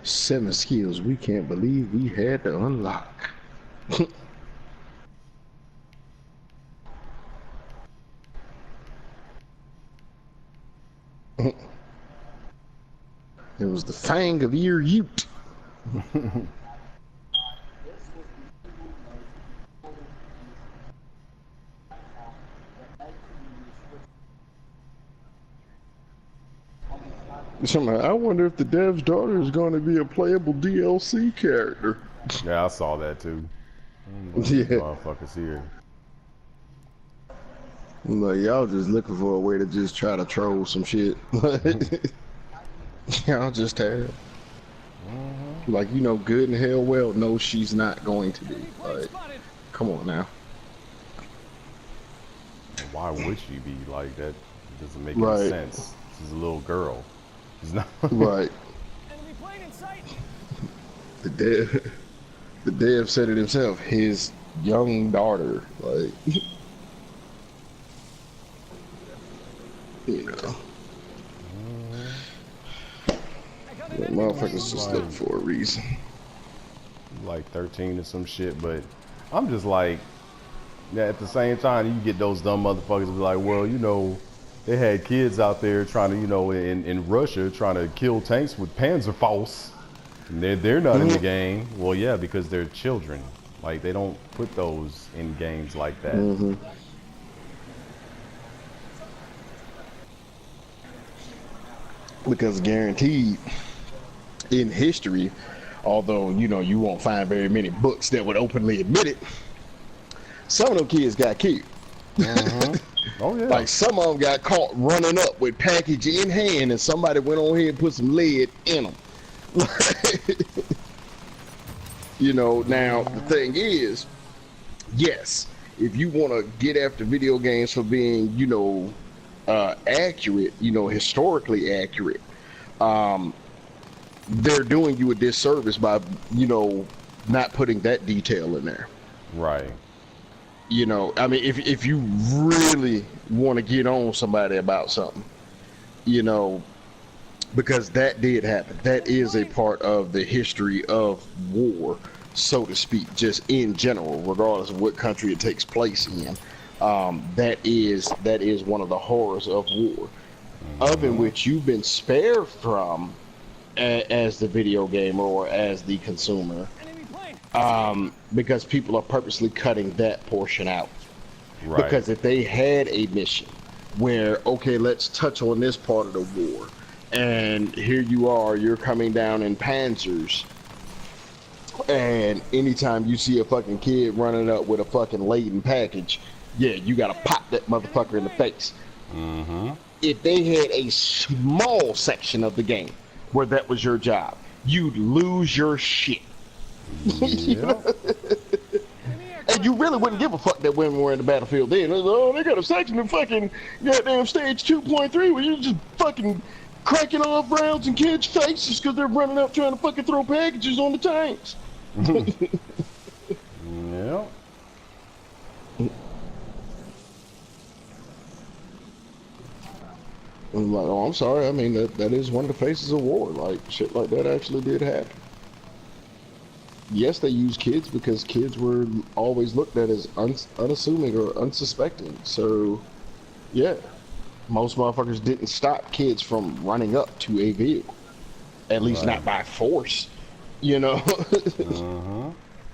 7 skills we can't believe we had to unlock. It was the Fang of Ear Ute. I wonder if the dev's daughter is going to be a playable DLC character. Yeah, I saw that too. Yeah. Motherfuckers here. Like, y'all just looking for a way to just try to troll some shit. Y'all just have. Like, you know, good and hell well, no, she's not going to be. Like, come on now. Why would she be like that? It doesn't make Right. any sense. She's a little girl. She's not. Right. The dev said it himself. His young daughter, like, you know, the motherfuckers just look for a reason. Like 13 or some shit, but I'm just like, yeah, at the same time, you get those dumb motherfuckers be like, well, you know, they had kids out there trying to, you know, in Russia trying to kill tanks with Panzerfaust. And they're not in the game. Well, yeah, because they're children. Like, they don't put those in games like that. Because guaranteed, in history, although, you know, you won't find very many books that would openly admit it, some of them kids got killed. Oh, yeah. Like, some of them got caught running up with package in hand, and somebody went on here and put some lead in them. You know, now, the thing is, yes, if you want to get after video games for being, you know, accurate, you know, historically accurate, they're doing you a disservice by, you know, not putting that detail in there. Right. You know, I mean, if you really want to get on somebody about something, you know, because that did happen. That is a part of the history of war, so to speak, just in general, regardless of what country it takes place in. That is one of the horrors of war, of in which you've been spared from as the video gamer or as the consumer, because people are purposely cutting that portion out. Right. Because if they had a mission where, okay, let's touch on this part of the war, and here you are, you're coming down in panzers, and anytime you see a fucking kid running up with a fucking laden package, yeah, you gotta pop that motherfucker in the face. If they had a small section of the game where that was your job, you'd lose your shit. Yeah. And you really wouldn't give a fuck that women were in the battlefield then. Oh, they got a section in fucking goddamn stage 2.3 where you're just fucking cracking off rounds in kids' faces because they're running up trying to fucking throw packages on the tanks. Yeah. I'm like, oh, I'm sorry. I mean, that is one of the faces of war. Like, shit like that actually did happen. Yes, they use kids because kids were always looked at as unassuming or unsuspecting. So, yeah, most motherfuckers didn't stop kids from running up to a vehicle. At least not by force, you know?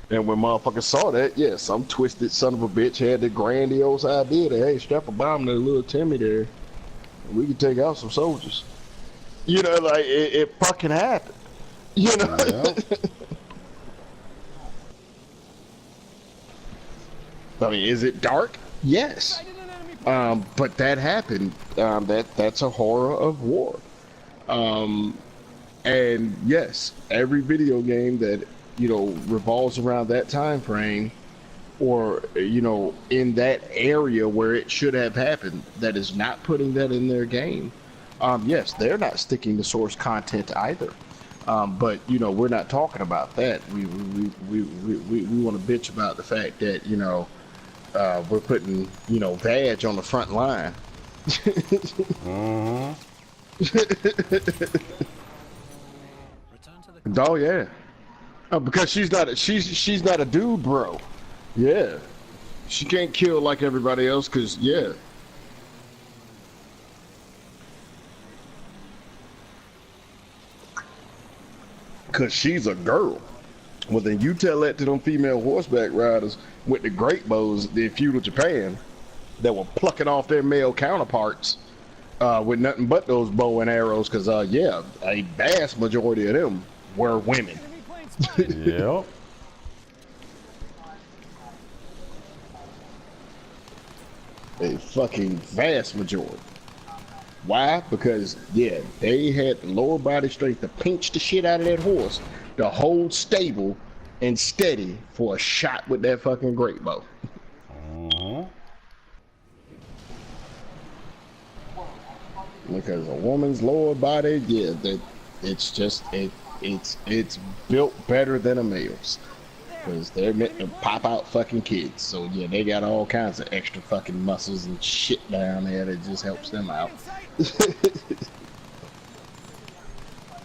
And when motherfuckers saw that, yeah, some twisted son of a bitch had the grandiose idea that, hey, strap a bomb to little Timmy there, and we could take out some soldiers. You know, like, it fucking happened. You know? Yeah. I mean, is it dark? Yes. But that happened. That's a horror of war. And yes, every video game that, you know, revolves around that time frame, or, you know, in that area where it should have happened, that is not putting that in their game, yes, they're not sticking to source content either. But, you know, we're not talking about that. We want to bitch about the fact that, you know, we're putting, you know, Vag on the front line. Oh yeah. Because she's not a dude, bro. Yeah. She can't kill like everybody else, cause yeah. Cause she's a girl. Well, then you tell that to them female horseback riders with the great bows in feudal Japan that were plucking off their male counterparts with nothing but those bow and arrows. Cause yeah, a vast majority of them were women. Yep. A fucking vast majority. Why? Because, yeah, they had the lower body strength to pinch the shit out of that horse, to hold stable and steady for a shot with that fucking great bow. Because a woman's lower body, yeah, it's just it's built better than a male's. Because they're meant to pop out fucking kids. So yeah, they got all kinds of extra fucking muscles and shit down there that just helps them out.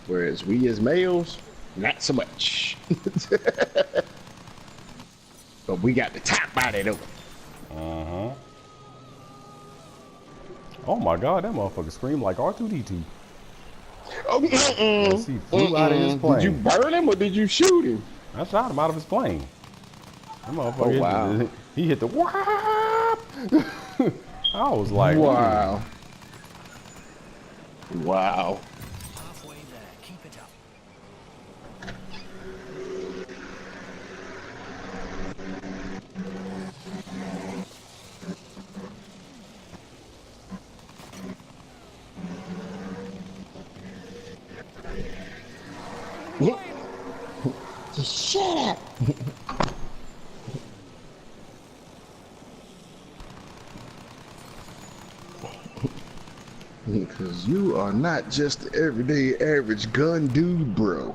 Whereas we as males, not so much. But we got the top body though. Oh my god, that motherfucker screamed like R2-D2. Oh, He flew out of his plane. Did you burn him or did you shoot him? I shot him out of his plane. That motherfucker, oh, wow. He hit the whop. I was like, wow. Wow. Halfway there. Keep it up. Just shut up. Because you are not just the everyday average gun dude, bro.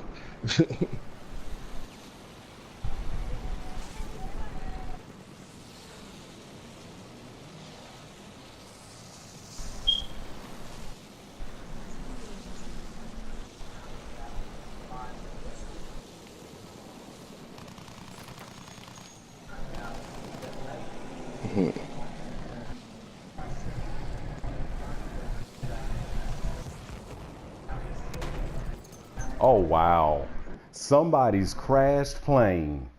oh wow. Somebody's crashed plane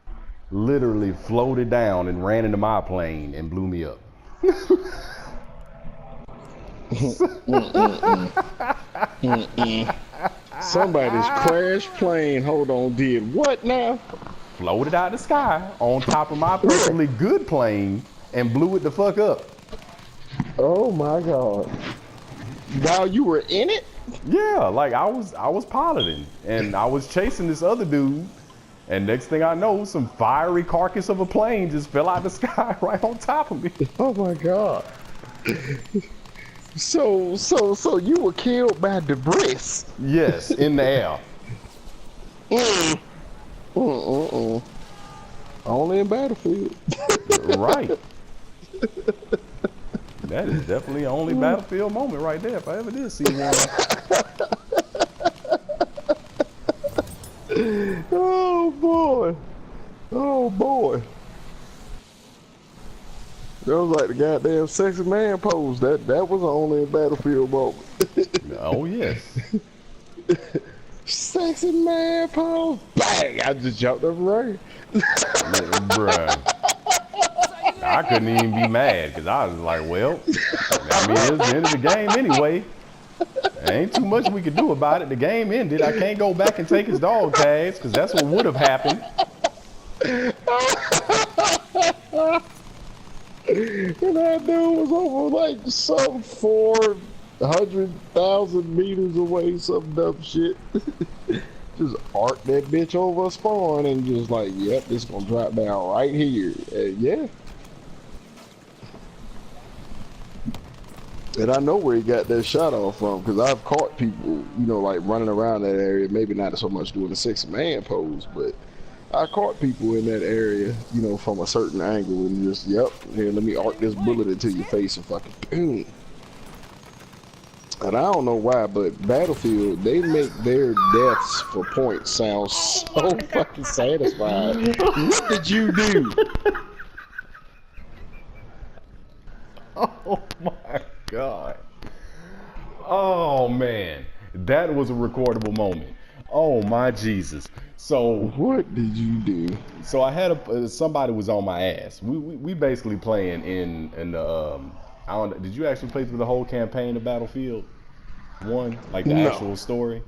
literally floated down and ran into my plane and blew me up. Somebody's crashed plane, hold on, did what now? Floated out of the sky on top of my perfectly good plane and blew it the fuck up. Oh my god. While you were in it? Yeah, like I was piloting and I was chasing this other dude, and next thing I know, some fiery carcass of a plane just fell out of the sky right on top of me. Oh my god. So you were killed by debris? Yes, in the air. Only in Battlefield. Right. That is definitely the only Battlefield moment right there, if I ever did see one. Oh boy. Oh boy. That was like the goddamn sexy man pose. That was the only Battlefield moment. Oh yes. Sexy man pose. Bang! I just jumped up right. Bruh. I couldn't even be mad because I was like, well, I mean, it's the end of the game anyway. There ain't too much we could do about it. The game ended. I can't go back and take his dog tags because that's what would have happened. And that dude was over like some 400,000 meters away, some dumb shit. Just arc that bitch over a spawn and just like, yep, this gonna drop down right here. Yeah. And I know where he got that shot off from because I've caught people, you know, like running around that area, maybe not so much doing the sexy man pose, but I caught people in that area, you know, from a certain angle and just, yep, here, let me arc this bullet into your face and fucking boom. And I don't know why, but Battlefield, they make their deaths for points sound so fucking satisfying. What did you do? Oh my God. Oh man, that was a recordable moment. Oh my Jesus. So What did you do? I had somebody was on my ass. We basically playing in the I don't, did you actually play through the whole campaign of Battlefield 1, like the No. actual story?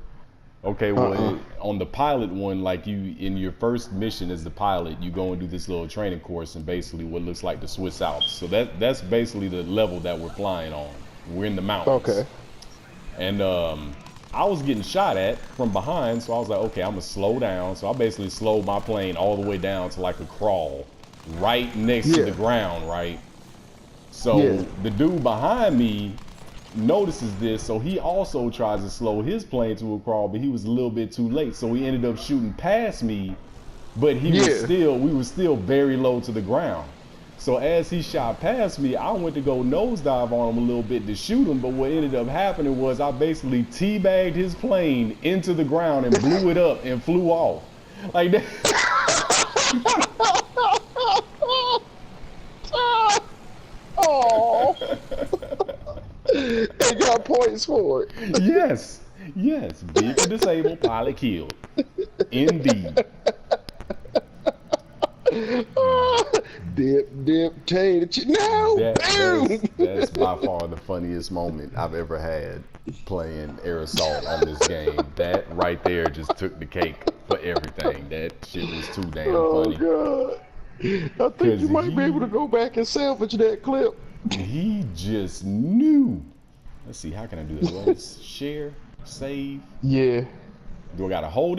Okay, well, on the pilot one, like you in your first mission as the pilot, you go and do this little training course in basically what looks like the Swiss Alps. So that's basically the level that we're flying on. We're in the mountains. Okay. And I was getting shot at from behind, so I was like, okay, I'm gonna slow down. So I basically slowed my plane all the way down to like a crawl, right next to the ground, right? So the dude behind me notices this, so he also tries to slow his plane to a crawl, but he was a little bit too late. So he ended up shooting past me, but we were still very low to the ground. So as he shot past me, I went to go nosedive on him a little bit to shoot him, but what ended up happening was I basically teabagged his plane into the ground and blew it up and flew off. Like that. Oh. They got points for it. Yes. Vehicle disabled, pilot killed. Indeed. Dip, tater. No, that's by far the funniest moment I've ever had playing Air Assault on this game. That right there just took the cake for everything. That shit was too damn funny. Oh God! I think you might be able to go back and salvage that clip. He just knew. Let's see, how can I do this? Let's share, save. Yeah. Do I gotta hold it?